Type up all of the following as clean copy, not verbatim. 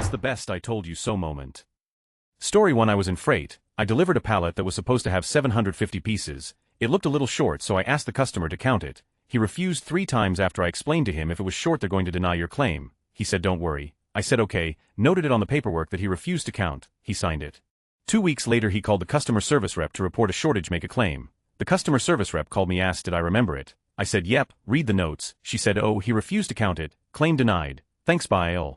That's the best I told you so moment. Story 1. I was in freight. I delivered a pallet that was supposed to have 750 pieces. It looked a little short, so I asked the customer to count it. He refused 3 times after I explained to him if it was short they're going to deny your claim. He said don't worry. I said okay, noted it on the paperwork that he refused to count. He signed it. 2 weeks later he called the customer service rep to report a shortage, make a claim. The customer service rep called me, asked did I remember it. I said yep, read the notes. She said oh, he refused to count it, claim denied. Thanks bye.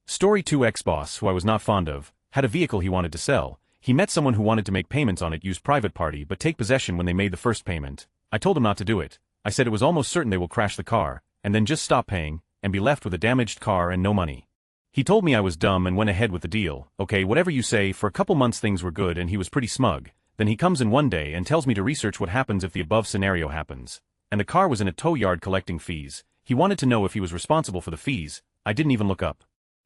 Story 2. Ex-boss, who I was not fond of, had a vehicle he wanted to sell. He met someone who wanted to make payments on it, use private party but take possession when they made the first payment. I told him not to do it. I said it was almost certain they will crash the car, and then just stop paying, and be left with a damaged car and no money. He told me I was dumb and went ahead with the deal. Okay, whatever you say. For a couple months things were good and he was pretty smug. Then he comes in one day and tells me to research what happens if the above scenario happens. And the car was in a tow yard collecting fees. He wanted to know if he was responsible for the fees. I didn't even look up.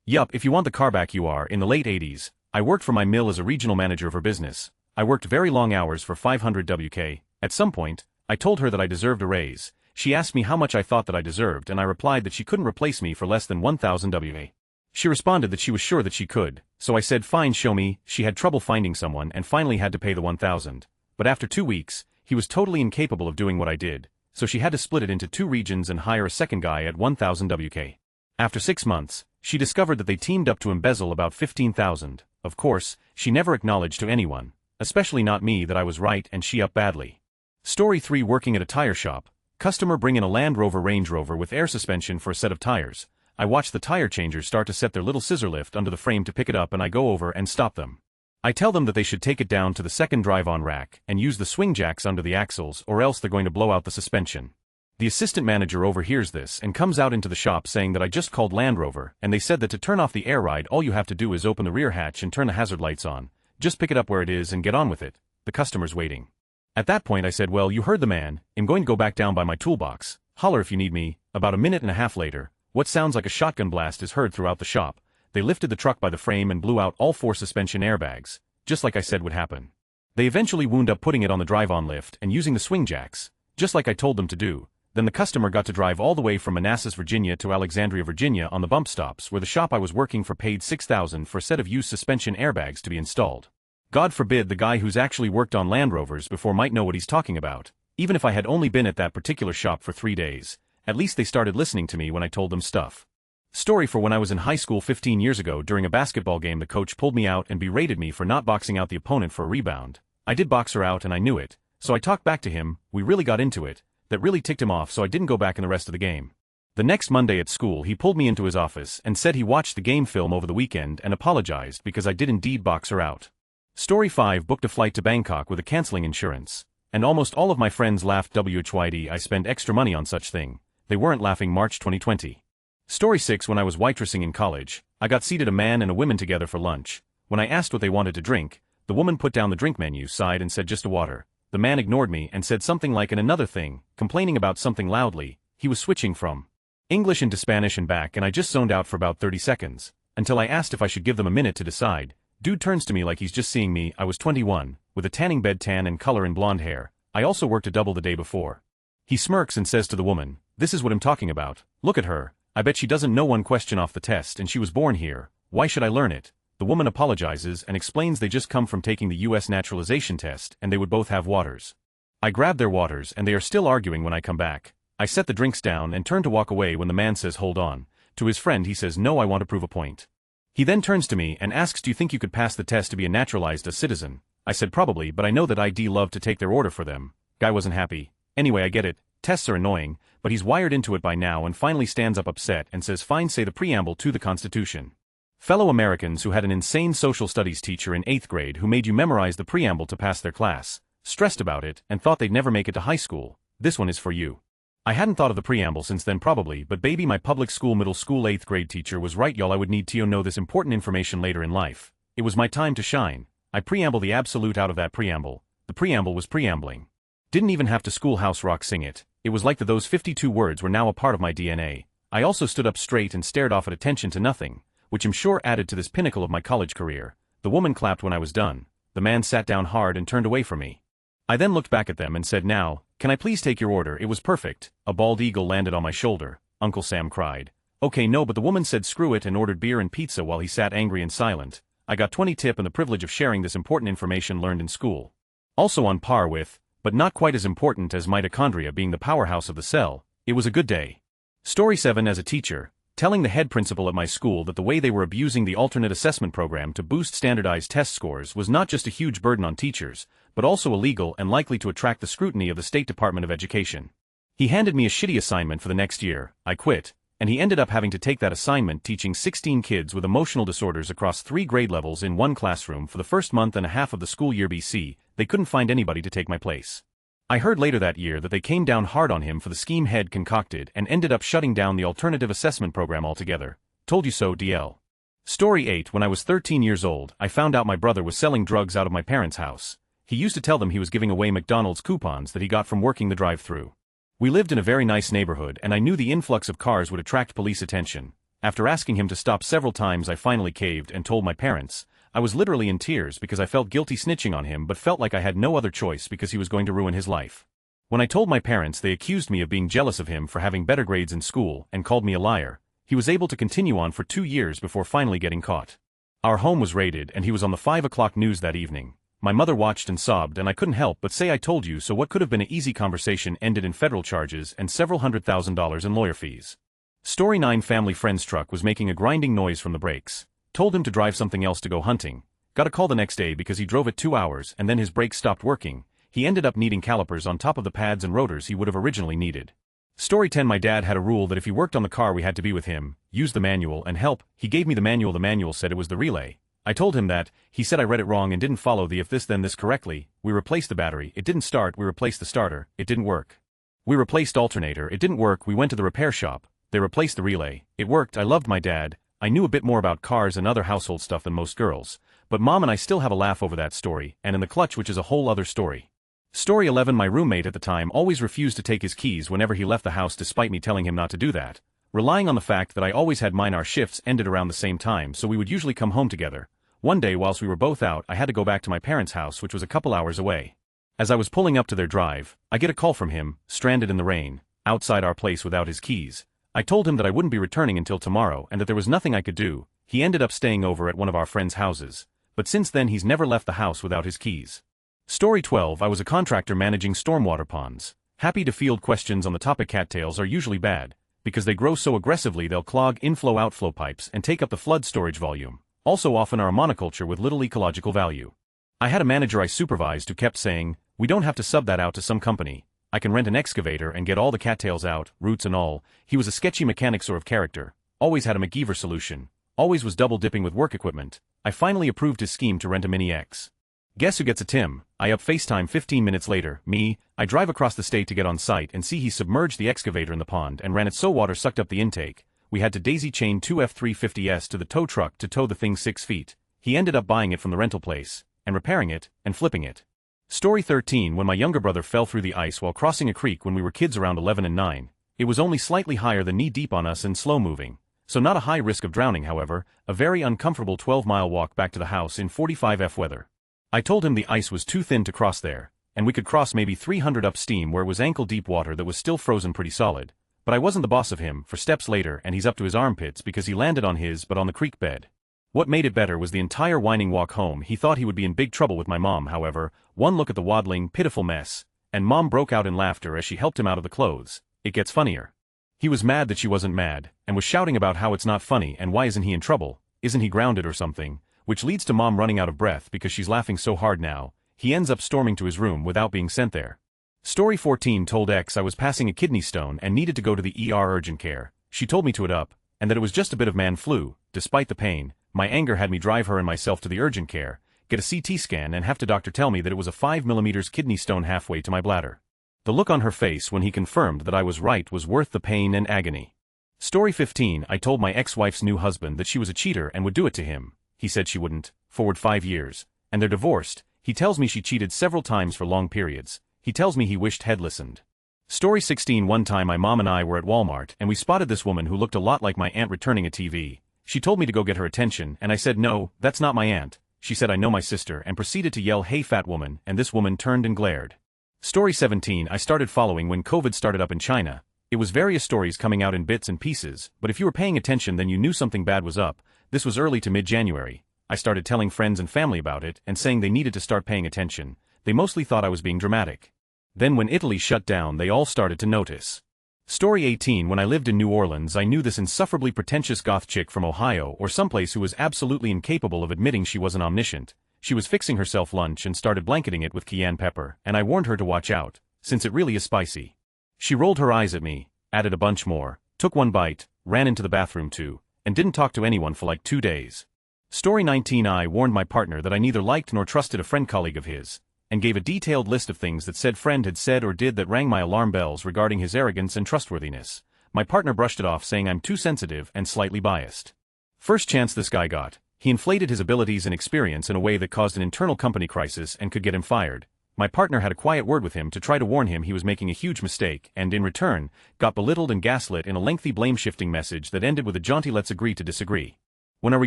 Yup, if you want the car back you are. In the late 80s, I worked for my mill as a regional manager of her business. I worked very long hours for 500 WK. At some point, I told her that I deserved a raise. She asked me how much I thought that I deserved and I replied that she couldn't replace me for less than 1000 WA. She responded that she was sure that she could, so I said fine, show me. She had trouble finding someone and finally had to pay the 1000. But after 2 weeks, he was totally incapable of doing what I did, so she had to split it into 2 regions and hire a second guy at 1000 WK. After 6 months, she discovered that they teamed up to embezzle about 15,000. Of course, she never acknowledged to anyone, especially not me, that I was right and she up badly. Story 3. Working at a tire shop. Customer bring in a Land Rover Range Rover with air suspension for a set of tires. I watch the tire changers start to set their little scissor lift under the frame to pick it up and I go over and stop them. I tell them that they should take it down to the second drive-on rack and use the swing jacks under the axles or else they're going to blow out the suspension. The assistant manager overhears this and comes out into the shop saying that I just called Land Rover and they said that to turn off the air ride all you have to do is open the rear hatch and turn the hazard lights on. Just pick it up where it is and get on with it. The customer's waiting. At that point I said, well, you heard the man, I'm going to go back down by my toolbox. Holler if you need me. About a minute and a half later, what sounds like a shotgun blast is heard throughout the shop. They lifted the truck by the frame and blew out all 4 suspension airbags, just like I said would happen. They eventually wound up putting it on the drive-on lift and using the swing jacks, just like I told them to do. Then the customer got to drive all the way from Manassas, Virginia to Alexandria, Virginia on the bump stops where the shop I was working for paid $6,000 for a set of used suspension airbags to be installed. God forbid the guy who's actually worked on Land Rovers before might know what he's talking about. Even if I had only been at that particular shop for 3 days, at least they started listening to me when I told them stuff. Story 4. When I was in high school 15 years ago during a basketball game, the coach pulled me out and berated me for not boxing out the opponent for a rebound. I did box her out and I knew it, so I talked back to him. We really got into it. That really ticked him off, so I didn't go back in the rest of the game. The next Monday at school he pulled me into his office and said he watched the game film over the weekend and apologized because I did indeed box her out. Story 5. Booked a flight to Bangkok with a canceling insurance. And almost all of my friends laughed. WHYD I spend extra money on such thing. They weren't laughing. March 2020. Story 6. When I was waitressing in college, I got seated a man and a woman together for lunch. When I asked what they wanted to drink, the woman put down the drink menu, sighed and said just a water. The man ignored me and said something like and another thing, complaining about something loudly. He was switching from English into Spanish and back and I just zoned out for about 30 seconds, until I asked if I should give them a minute to decide. Dude turns to me like he's just seeing me. I was 21, with a tanning bed tan and color and blonde hair. I also worked a double the day before. He smirks and says to the woman, this is what I'm talking about. Look at her. I bet she doesn't know one question off the test and she was born here. Why should I learn it? The woman apologizes and explains they just come from taking the US naturalization test and they would both have waters. I grab their waters and they are still arguing when I come back. I set the drinks down and turn to walk away when the man says hold on. To his friend he says no, I want to prove a point. He then turns to me and asks, do you think you could pass the test to be a naturalized citizen? I said probably, but I know that ID love to take their order for them. Guy wasn't happy. Anyway, I get it. Tests are annoying, but he's wired into it by now and finally stands up upset and says fine, say the preamble to the Constitution. Fellow Americans who had an insane social studies teacher in 8th grade who made you memorize the preamble to pass their class, stressed about it and thought they'd never make it to high school, this one is for you. I hadn't thought of the preamble since then probably, but baby, my public school middle school 8th grade teacher was right, y'all. I would need to know this important information later in life. It was my time to shine. I preamble the absolute out of that preamble. The preamble was preambling. Didn't even have to Schoolhouse Rock sing it. It was like those 52 words were now a part of my DNA. I also stood up straight and stared off at attention to nothing, which I'm sure added to this pinnacle of my college career. The woman clapped when I was done. The man sat down hard and turned away from me. I then looked back at them and said, now, can I please take your order? It was perfect. A bald eagle landed on my shoulder. Uncle Sam cried. Okay, no, but the woman said screw it and ordered beer and pizza while he sat angry and silent. I got 20 tip and the privilege of sharing this important information learned in school. Also on par with, but not quite as important as mitochondria being the powerhouse of the cell, it was a good day. Story 7 as a teacher, telling the head principal at my school that the way they were abusing the alternate assessment program to boost standardized test scores was not just a huge burden on teachers, but also illegal and likely to attract the scrutiny of the State Department of Education. He handed me a shitty assignment for the next year, I quit, and he ended up having to take that assignment teaching 16 kids with emotional disorders across 3 grade levels in one classroom for the first month and a half of the school year BC. They couldn't find anybody to take my place. I heard later that year that they came down hard on him for the scheme head concocted and ended up shutting down the alternative assessment program altogether. Told you so, DL. Story 8 When I was 13 years old, I found out my brother was selling drugs out of my parents' house. He used to tell them he was giving away McDonald's coupons that he got from working the drive-thru. We lived in a very nice neighborhood and I knew the influx of cars would attract police attention. After asking him to stop several times, I finally caved and told my parents. I was literally in tears because I felt guilty snitching on him but felt like I had no other choice because he was going to ruin his life. When I told my parents, they accused me of being jealous of him for having better grades in school and called me a liar. He was able to continue on for 2 years before finally getting caught. Our home was raided and he was on the 5 o'clock news that evening. My mother watched and sobbed and I couldn't help but say I told you so. What could have been an easy conversation ended in federal charges and several $100,000 in lawyer fees. Story 9 Family friend's truck was making a grinding noise from the brakes. Told him to drive something else to go hunting. Got a call the next day because he drove it 2 hours and then his brakes stopped working. He ended up needing calipers on top of the pads and rotors he would have originally needed. Story 10 My dad had a rule that if he worked on the car we had to be with him, use the manual and help. He gave me the manual. The manual said it was the relay. I told him that. He said I read it wrong and didn't follow the if this then this correctly. We replaced the battery. It didn't start. We replaced the starter. It didn't work. We replaced alternator. It didn't work. We went to the repair shop. They replaced the relay. It worked. I loved my dad. I knew a bit more about cars and other household stuff than most girls, but Mom and I still have a laugh over that story, and in the clutch, which is a whole other story. Story 11 My roommate at the time always refused to take his keys whenever he left the house despite me telling him not to do that, relying on the fact that I always had mine. Our shifts ended around the same time, so we would usually come home together. One day whilst we were both out, I had to go back to my parents' house, which was a couple hours away. As I was pulling up to their drive, I get a call from him, stranded in the rain, outside our place without his keys. I told him that I wouldn't be returning until tomorrow and that there was nothing I could do. He ended up staying over at one of our friends' houses, but since then he's never left the house without his keys. Story 12 I was a contractor managing stormwater ponds. Happy to field questions on the topic. Cattails are usually bad, because they grow so aggressively they'll clog inflow-outflow pipes and take up the flood storage volume. Also often are a monoculture with little ecological value. I had a manager I supervised who kept saying, we don't have to sub that out to some company. I can rent an excavator and get all the cattails out, roots and all. He was a sketchy mechanic sort of character, always had a MacGyver solution, always was double dipping with work equipment. I finally approved his scheme to rent a Mini X. Guess who gets a Tim? I up FaceTime 15 minutes later, me. I drive across the state to get on site and see he submerged the excavator in the pond and ran it so water sucked up the intake. We had to daisy chain 2 F350s to the tow truck to tow the thing 6 feet. He ended up buying it from the rental place, and repairing it, and flipping it. Story 13 When my younger brother fell through the ice while crossing a creek when we were kids around 11 and 9, it was only slightly higher than knee-deep on us and slow-moving, so not a high risk of drowning. However, a very uncomfortable 12-mile walk back to the house in 45 weather. I told him the ice was too thin to cross there, and we could cross maybe 300 up steam where it was ankle-deep water that was still frozen pretty solid, but I wasn't the boss of him. For steps later and he's up to his armpits because he landed on his but on the creek bed. What made it better was the entire whining walk home. He thought he would be in big trouble with my mom. However, one look at the waddling, pitiful mess, and Mom broke out in laughter as she helped him out of the clothes. It gets funnier. He was mad that she wasn't mad, and was shouting about how it's not funny and why isn't he in trouble, isn't he grounded or something, which leads to Mom running out of breath because she's laughing so hard now. He ends up storming to his room without being sent there. Story 14 Told X I was passing a kidney stone and needed to go to the ER urgent care. She told me to it up, and that it was just a bit of man flu. Despite the pain, my anger had me drive her and myself to the urgent care, get a CT scan and have the doctor tell me that it was a 5 mm kidney stone halfway to my bladder. The look on her face when he confirmed that I was right was worth the pain and agony. Story 15 I told my ex-wife's new husband that she was a cheater and would do it to him. He said she wouldn't. Forward 5 years. And they're divorced. He tells me she cheated several times for long periods. He tells me he wished he'd listened. Story 16 One time my mom and I were at Walmart and we spotted this woman who looked a lot like my aunt returning a TV. She told me to go get her attention and I said no, that's not my aunt. She said I know my sister and proceeded to yell hey fat woman, and this woman turned and glared. Story 17 I started following when COVID started up in China. It was various stories coming out in bits and pieces, but if you were paying attention then you knew something bad was up. This was early to mid-January. I started telling friends and family about it and saying they needed to start paying attention. They mostly thought I was being dramatic. Then when Italy shut down they all started to notice. Story 18. When I lived in New Orleans I knew this insufferably pretentious goth chick from Ohio or someplace who was absolutely incapable of admitting she wasn't omniscient. She was fixing herself lunch and started blanketing it with cayenne pepper, and I warned her to watch out, since it really is spicy. She rolled her eyes at me, added a bunch more, took one bite, ran into the bathroom too, and didn't talk to anyone for like 2 days. Story 19. I warned my partner that I neither liked nor trusted a friend colleague of his, and gave a detailed list of things that said friend had said or did that rang my alarm bells regarding his arrogance and trustworthiness. My partner brushed it off saying I'm too sensitive and slightly biased. First chance this guy got, he inflated his abilities and experience in a way that caused an internal company crisis and could get him fired. My partner had a quiet word with him to try to warn him he was making a huge mistake and, in return, got belittled and gaslit in a lengthy blame-shifting message that ended with a jaunty let's agree to disagree. When are we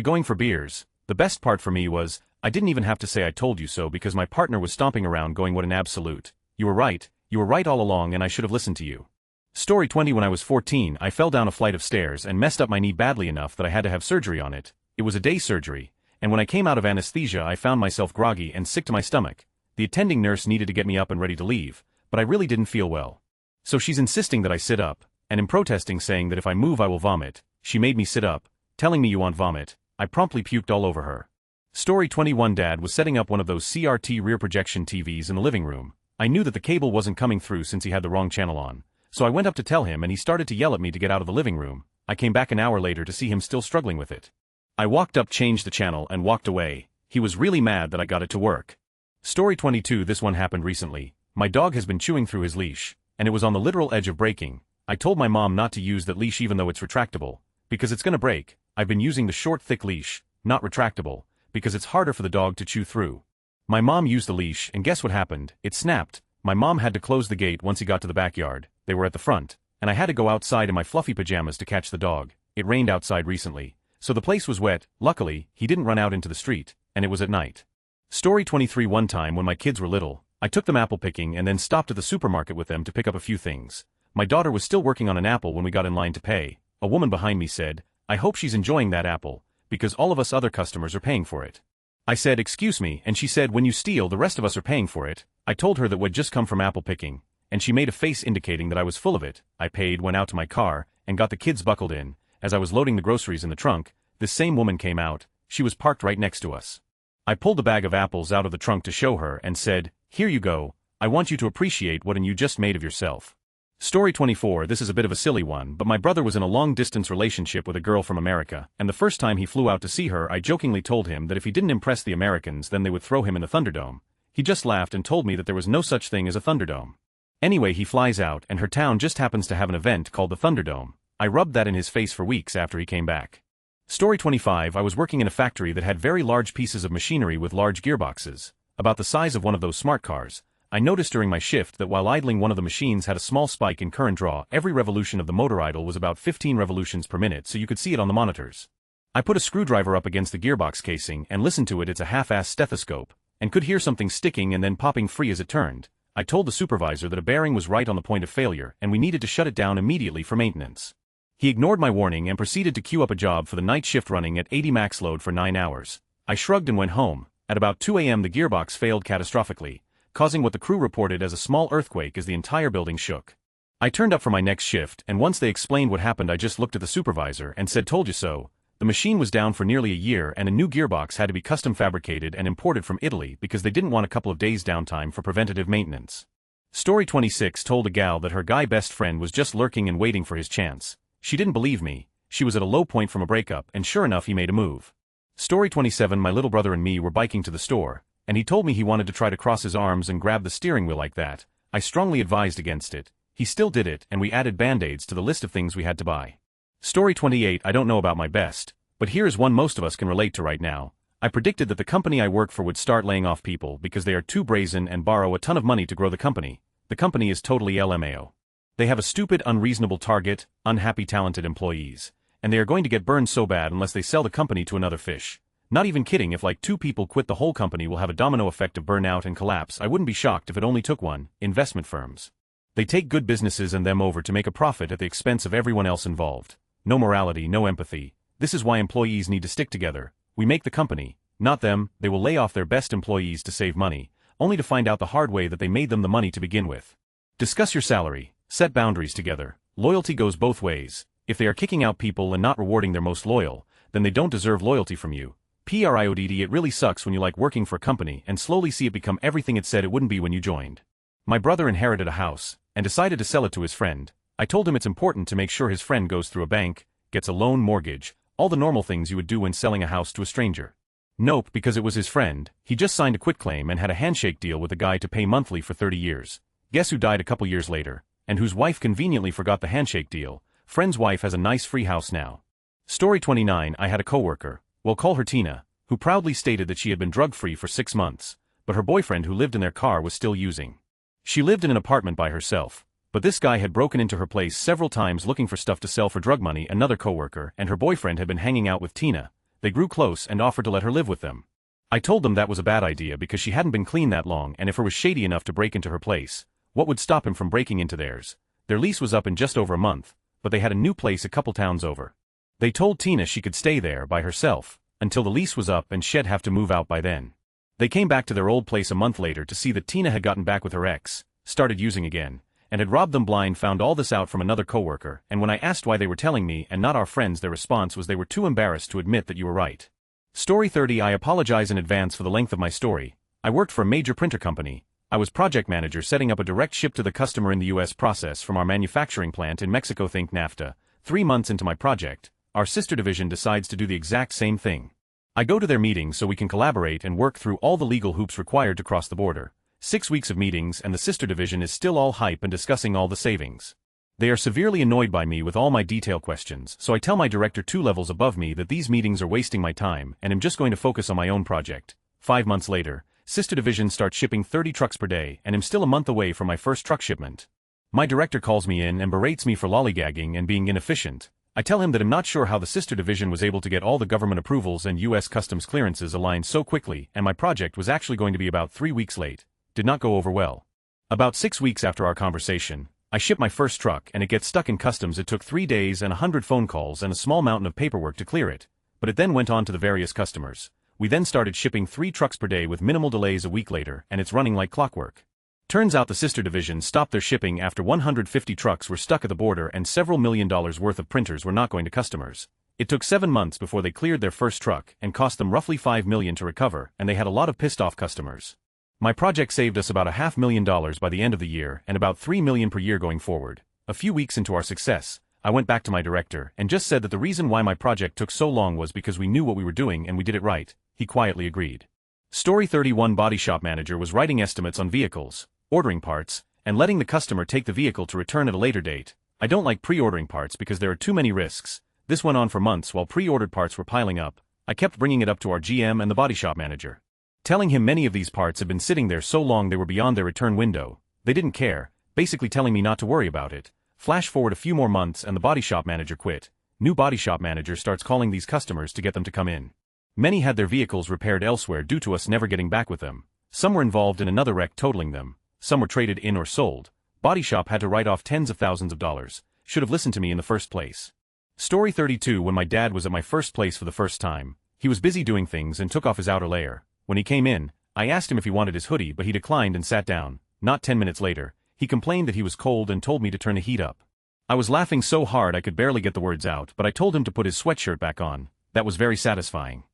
going for beers? The best part for me was, I didn't even have to say I told you so because my partner was stomping around going what an absolute. You were right all along and I should have listened to you. Story 20. When I was 14 I fell down a flight of stairs and messed up my knee badly enough that I had to have surgery on it. It was a day surgery, and when I came out of anesthesia I found myself groggy and sick to my stomach. The attending nurse needed to get me up and ready to leave, but I really didn't feel well. So she's insisting that I sit up, and in protesting saying that if I move I will vomit. She made me sit up, telling me you want vomit. I promptly puked all over her. Story 21. Dad was setting up one of those CRT rear projection TVs in the living room. I knew that the cable wasn't coming through since he had the wrong channel on, so I went up to tell him and he started to yell at me to get out of the living room. I came back an hour later to see him still struggling with it. I walked up, changed the channel and walked away. He was really mad that I got it to work. Story 22. This one happened recently. My dog has been chewing through his leash, and it was on the literal edge of breaking. I told my mom not to use that leash even though it's retractable, because it's gonna break. I've been using the short thick leash, not retractable, because it's harder for the dog to chew through. My mom used the leash and guess what happened? It snapped. My mom had to close the gate once he got to the backyard. They were at the front, and I had to go outside in my fluffy pajamas to catch the dog. It rained outside recently, so the place was wet. Luckily, he didn't run out into the street, and it was at night. Story 23. One time when my kids were little, I took them apple picking and then stopped at the supermarket with them to pick up a few things. My daughter was still working on an apple when we got in line to pay. A woman behind me said, I hope she's enjoying that apple, because all of us other customers are paying for it. I said, excuse me, and she said, when you steal the rest of us are paying for it. I told her that we'd just come from apple picking, and she made a face indicating that I was full of it. I paid, went out to my car, and got the kids buckled in. As I was loading the groceries in the trunk, this same woman came out. She was parked right next to us. I pulled a bag of apples out of the trunk to show her and said, here you go, I want you to appreciate what you just made of yourself. Story 24. This is a bit of a silly one, but my brother was in a long-distance relationship with a girl from America, and the first time he flew out to see her I jokingly told him that if he didn't impress the Americans then they would throw him in the Thunderdome. He just laughed and told me that there was no such thing as a Thunderdome. Anyway, he flies out and her town just happens to have an event called the Thunderdome. I rubbed that in his face for weeks after he came back. Story 25. I was working in a factory that had very large pieces of machinery with large gearboxes, about the size of one of those smart cars. I noticed during my shift that while idling one of the machines had a small spike in current draw. Every revolution of the motor idle was about 15 revolutions per minute, so you could see it on the monitors. I put a screwdriver up against the gearbox casing and listened to it. It's a half-ass stethoscope, and could hear something sticking and then popping free as it turned. I told the supervisor that a bearing was right on the point of failure and we needed to shut it down immediately for maintenance. He ignored my warning and proceeded to queue up a job for the night shift running at 80 max load for 9 hours. I shrugged and went home. At about 2 a.m. the gearbox failed catastrophically, causing what the crew reported as a small earthquake as the entire building shook. I turned up for my next shift, and once they explained what happened I just looked at the supervisor and said told you so. The machine was down for nearly a year and a new gearbox had to be custom fabricated and imported from Italy because they didn't want a couple of days downtime for preventative maintenance. Story 26. Told a gal that her guy best friend was just lurking and waiting for his chance. She didn't believe me. She was at a low point from a breakup and sure enough he made a move. Story 27. My little brother and me were biking to the store, and he told me he wanted to try to cross his arms and grab the steering wheel like that. I strongly advised against it. He still did it and we added band-aids to the list of things we had to buy. Story 28. I don't know about my best, but here is one most of us can relate to right now. I predicted that the company I work for would start laying off people because they are too brazen and borrow a ton of money to grow the company. The company is totally LMAO. They have a stupid, unreasonable target, unhappy, talented employees, and they are going to get burned so bad unless they sell the company to another fish. Not even kidding, if like 2 people quit the whole company will have a domino effect of burnout and collapse. I wouldn't be shocked if it only took one. Investment firms. They take good businesses and them over to make a profit at the expense of everyone else involved. No morality, no empathy. This is why employees need to stick together. We make the company, not them. They will lay off their best employees to save money, only to find out the hard way that they made them the money to begin with. Discuss your salary, set boundaries together. Loyalty goes both ways. If they are kicking out people and not rewarding their most loyal, then they don't deserve loyalty from you. Period. It really sucks when you like working for a company and slowly see it become everything it said it wouldn't be when you joined. My brother inherited a house and decided to sell it to his friend. I told him it's important to make sure his friend goes through a bank, gets a loan, mortgage, all the normal things you would do when selling a house to a stranger. Nope, because it was his friend. He just signed a quitclaim and had a handshake deal with a guy to pay monthly for 30 years. Guess who died a couple years later, and whose wife conveniently forgot the handshake deal? Friend's wife has a nice free house now. Story 29. I had a coworker, we'll call her Tina, who proudly stated that she had been drug-free for 6 months, but her boyfriend who lived in their car was still using. She lived in an apartment by herself, but this guy had broken into her place several times looking for stuff to sell for drug money. Another coworker and her boyfriend had been hanging out with Tina. They grew close and offered to let her live with them. I told them that was a bad idea because she hadn't been clean that long, and if her was shady enough to break into her place, what would stop him from breaking into theirs? Their lease was up in just over a month, but they had a new place a couple towns over. They told Tina she could stay there by herself until the lease was up and she'd have to move out by then. They came back to their old place a month later to see that Tina had gotten back with her ex, started using again, and had robbed them blind. Found all this out from another coworker, and when I asked why they were telling me and not our friends, their response was they were too embarrassed to admit that you were right. Story 30. I apologize in advance for the length of my story. I worked for a major printer company. I was project manager setting up a direct ship to the customer in the US process from our manufacturing plant in Mexico. Think NAFTA. 3 months into my project, our sister division decides to do the exact same thing. I go to their meetings so we can collaborate and work through all the legal hoops required to cross the border. 6 weeks of meetings and the sister division is still all hype and discussing all the savings. They are severely annoyed by me with all my detail questions, so I tell my director 2 levels above me that these meetings are wasting my time and I'm just going to focus on my own project. 5 months later, sister division starts shipping 30 trucks per day and I'm still a month away from my first truck shipment. My director calls me in and berates me for lollygagging and being inefficient. I tell him that I'm not sure how the sister division was able to get all the government approvals and US customs clearances aligned so quickly, and my project was actually going to be about 3 weeks late. Did not go over well. About 6 weeks after our conversation, I ship my first truck and it gets stuck in customs. It took 3 days and 100 phone calls and a small mountain of paperwork to clear it, but it then went on to the various customers. We then started shipping 3 trucks per day with minimal delays. A week later, and it's running like clockwork. Turns out the sister division stopped their shipping after 150 trucks were stuck at the border and several $1 million worth of printers were not going to customers. It took 7 months before they cleared their first truck and cost them roughly $5 million to recover, and they had a lot of pissed off customers. My project saved us about $500,000 by the end of the year and about $3 million per year going forward. A few weeks into our success, I went back to my director and just said that the reason why my project took so long was because we knew what we were doing and we did it right. He quietly agreed. Story 31. Body shop manager was writing estimates on vehicles, ordering parts, and letting the customer take the vehicle to return at a later date. I don't like pre-ordering parts because there are too many risks. This went on for months while pre-ordered parts were piling up. I kept bringing it up to our GM and the body shop manager, telling him many of these parts had been sitting there so long they were beyond their return window. They didn't care, basically telling me not to worry about it. Flash forward a few more months and the body shop manager quit. New body shop manager starts calling these customers to get them to come in. Many had their vehicles repaired elsewhere due to us never getting back with them. Some were involved in another wreck totaling them. Some were traded in or sold. Body shop had to write off tens of thousands of dollars. Should have listened to me in the first place. Story 32. When my dad was at my first place for the first time, he was busy doing things and took off his outer layer. When he came in, I asked him if he wanted his hoodie, but he declined and sat down. Not 10 minutes later, he complained that he was cold and told me to turn the heat up. I was laughing so hard I could barely get the words out, but I told him to put his sweatshirt back on. That was very satisfying.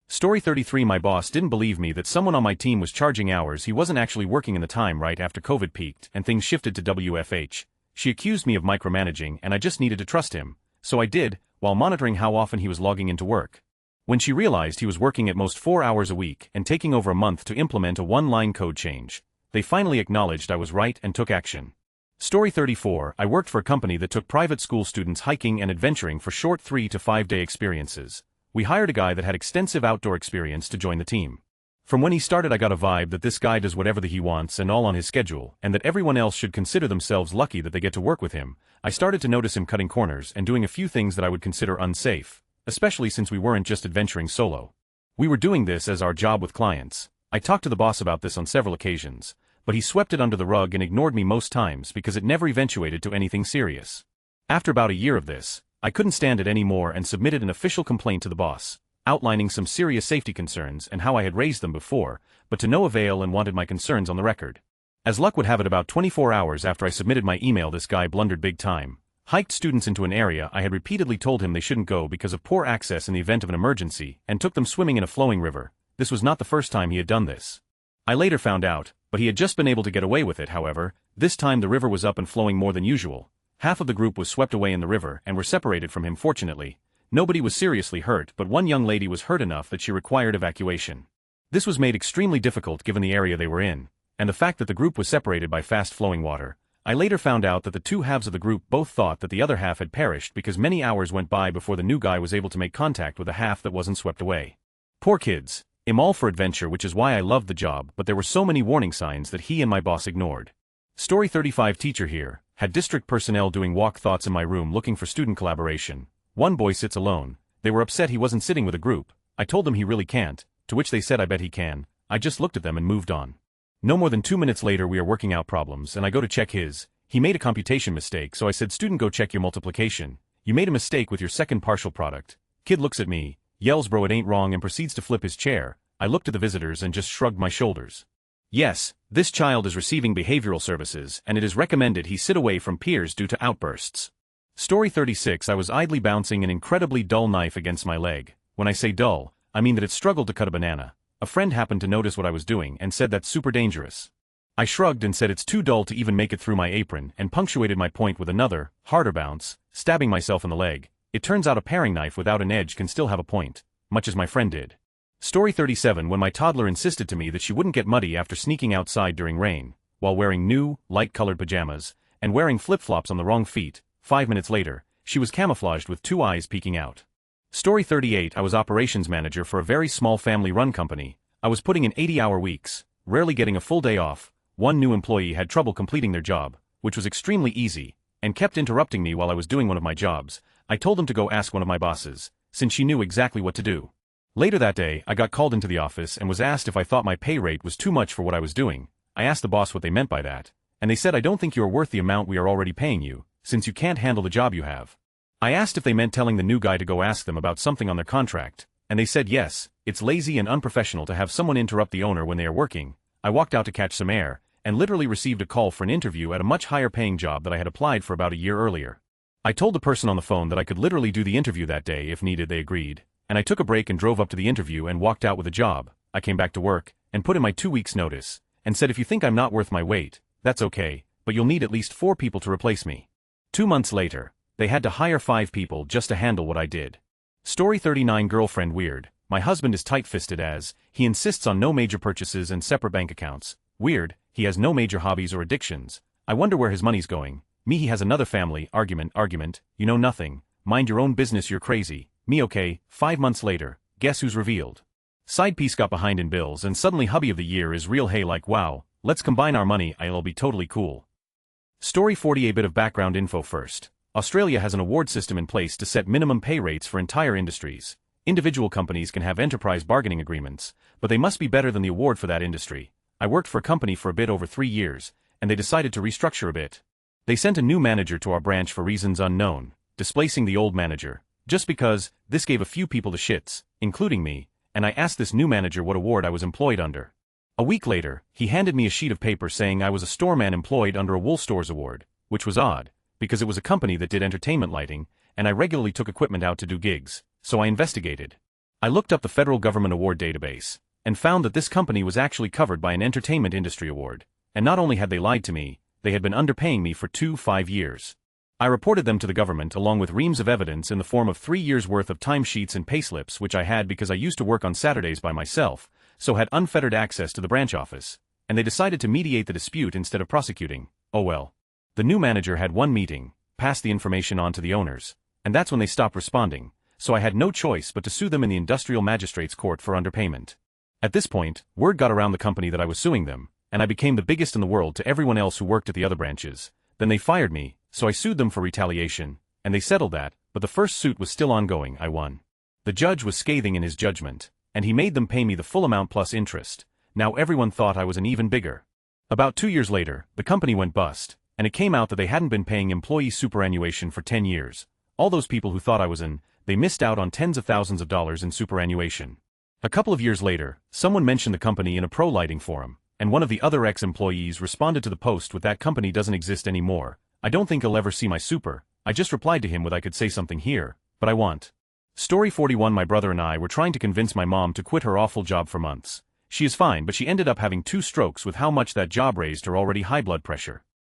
Story 33. My boss didn't believe me that someone on my team was charging hours he wasn't actually working in the time right after COVID peaked and things shifted to WFH. She accused me of micromanaging and I just needed to trust him, so I did, while monitoring how often he was logging into work. When she realized he was working at most 4 hours a week and taking over a month to implement a one-line code change, they finally acknowledged I was right and took action. Story 34. I worked for a company that took private school students hiking and adventuring for short 3 to 5 day experiences. We hired a guy that had extensive outdoor experience to join the team. From when he started I got a vibe that this guy does whatever he wants and all on his schedule, and that everyone else should consider themselves lucky that they get to work with him. I started to notice him cutting corners and doing a few things that I would consider unsafe, especially since we weren't just adventuring solo. We were doing this as our job with clients. I talked to the boss about this on several occasions, but he swept it under the rug and ignored me most times because it never eventuated to anything serious. After about a year of this, I couldn't stand it anymore and submitted an official complaint to the boss, outlining some serious safety concerns and how I had raised them before, but to no avail, and wanted my concerns on the record. As luck would have it, about 24 hours after I submitted my email, this guy blundered big time, hiked students into an area I had repeatedly told him they shouldn't go because of poor access in the event of an emergency, and took them swimming in a flowing river. This was not the first time he had done this. I later found out, but he had just been able to get away with it. However, this time the river was up and flowing more than usual. Half of the group was swept away in the river and were separated from him. Fortunately, nobody was seriously hurt, but one young lady was hurt enough that she required evacuation. This was made extremely difficult given the area they were in, and the fact that the group was separated by fast-flowing water. I later found out that the two halves of the group both thought that the other half had perished because many hours went by before the new guy was able to make contact with the half that wasn't swept away. Poor kids. I'm all for adventure, which is why I loved the job, but there were so many warning signs that he and my boss ignored. Story 35. Teacher here. Had district personnel doing walk thoughts in my room looking for student collaboration. One boy sits alone. They were upset he wasn't sitting with a group. I told them he really can't, to which they said I bet he can. I just looked at them and moved on. No more than 2 minutes later we are working out problems and I go to check his. He made a computation mistake, so I said, student, go check your multiplication. You made a mistake with your second partial product. Kid looks at me, yells bro it ain't wrong, and proceeds to flip his chair. I looked at the visitors and just shrugged my shoulders. Yes, this child is receiving behavioral services and it is recommended he sit away from peers due to outbursts. Story 36. I was idly bouncing an incredibly dull knife against my leg. When I say dull, I mean that it struggled to cut a banana. A friend happened to notice what I was doing and said that's super dangerous. I shrugged and said it's too dull to even make it through my apron, and punctuated my point with another, harder bounce, stabbing myself in the leg. It turns out a paring knife without an edge can still have a point, much as my friend did. Story 37. When my toddler insisted to me that she wouldn't get muddy after sneaking outside during rain, while wearing new, light-colored pajamas, and wearing flip-flops on the wrong feet, 5 minutes later, she was camouflaged with two eyes peeking out. Story 38. I was operations manager for a very small family-run company. I was putting in 80-hour weeks, rarely getting a full day off. One new employee had trouble completing their job, which was extremely easy, and kept interrupting me while I was doing one of my jobs. I told him to go ask one of my bosses, since she knew exactly what to do. Later that day, I got called into the office and was asked if I thought my pay rate was too much for what I was doing. I asked the boss what they meant by that, and they said I don't think you are worth the amount we are already paying you, since you can't handle the job you have. I asked if they meant telling the new guy to go ask them about something on their contract, and they said yes, it's lazy and unprofessional to have someone interrupt the owner when they are working. I walked out to catch some air, and literally received a call for an interview at a much higher paying job that I had applied for about a year earlier. I told the person on the phone that I could literally do the interview that day if needed. They agreed, and I took a break and drove up to the interview and walked out with a job. I came back to work, and put in my 2 weeks notice, and said if you think I'm not worth my weight, that's okay, but you'll need at least 4 people to replace me. 2 months later, they had to hire 5 people just to handle what I did. Story 39. Girlfriend weird. My husband is tight-fisted as he insists on no major purchases and separate bank accounts. Weird, he has no major hobbies or addictions. I wonder where his money's going. Me, he has another family. Argument, you know nothing. Mind your own business, you're crazy. Me, okay. 5 months later, guess who's revealed? Side piece got behind in bills and suddenly hubby of the year is real. Hey, like wow, let's combine our money, I'll be totally cool. Story 40. A bit of background info first. Australia has an award system in place to set minimum pay rates for entire industries. Individual companies can have enterprise bargaining agreements, but they must be better than the award for that industry. I worked for a company for a bit over 3 years, and they decided to restructure a bit. They sent a new manager to our branch for reasons unknown, displacing the old manager, just because. This gave a few people the shits, including me, and I asked this new manager what award I was employed under. A week later, he handed me a sheet of paper saying I was a storeman employed under a Wool Stores award, which was odd, because it was a company that did entertainment lighting, and I regularly took equipment out to do gigs, so I investigated. I looked up the federal government award database, and found that this company was actually covered by an entertainment industry award, and not only had they lied to me, they had been underpaying me for 5 years. I reported them to the government along with reams of evidence in the form of 3 years' worth of timesheets and payslips, which I had because I used to work on Saturdays by myself, so had unfettered access to the branch office, and they decided to mediate the dispute instead of prosecuting. Oh well. The new manager had one meeting, passed the information on to the owners, and that's when they stopped responding, so I had no choice but to sue them in the Industrial Magistrates Court for underpayment. At this point, word got around the company that I was suing them, and I became the biggest in the world to everyone else who worked at the other branches. Then they fired me, so I sued them for retaliation, and they settled that, but the first suit was still ongoing. I won. The judge was scathing in his judgment, and he made them pay me the full amount plus interest. Now everyone thought I was an even bigger About 2 years later, the company went bust, and it came out that they hadn't been paying employee superannuation for 10 years. All those people who thought I was in, they missed out on tens of thousands of dollars in superannuation. A couple of years later, someone mentioned the company in a pro-lighting forum, and one of the other ex-employees responded to the post with "That company doesn't exist anymore. I don't think you'll ever see my super." I just replied to him with "I could say something here, but I want." Story 41. My brother and I were trying to convince my mom to quit her awful job for months. She is fine, but she ended up having 2 strokes with how much that job raised her already high blood pressure.